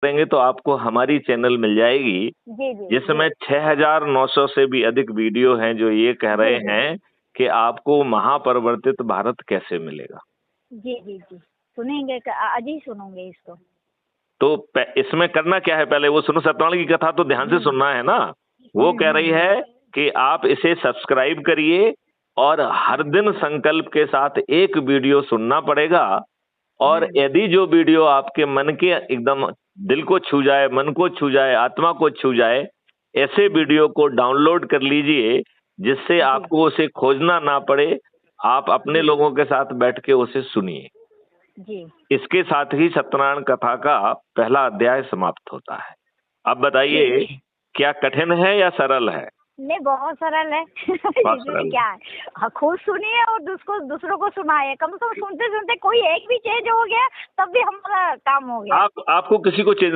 करेंगे तो आपको हमारी चैनल मिल जाएगी, जी जी जिसमें 6,900 से भी अधिक वीडियो हैं जो ये कह रहे हैं कि आपको महापरिवर्तित भारत कैसे मिलेगा। जी जी जी सुनेंगे, आज ही सुनूंगे इसको। तो इसमें करना क्या है, पहले वो सुनो, सत्यनारायण की कथा तो ध्यान से सुनना है ना। वो कह रही है कि आप इसे सब्सक्राइब करिए और हर दिन संकल्प के साथ एक वीडियो सुनना पड़ेगा। और यदि जो वीडियो आपके मन के एकदम दिल को छू जाए, मन को छू जाए, आत्मा को छू जाए, ऐसे वीडियो को डाउनलोड कर लीजिए, जिससे आपको उसे खोजना ना पड़े। आप अपने लोगों के साथ बैठ के उसे सुनिए। जी इसके साथ ही सत्यनारायण कथा का पहला अध्याय समाप्त होता है। अब बताइए, क्या कठिन है या सरल है? नहीं, बहुत सरल है। इसमें क्या है, हाँ, खुद सुनिए और दूसरों को सुनाए। कम से कम सुनते सुनते कोई एक भी चेंज हो गया तब भी हमारा काम हो गया। आपको किसी को चेंज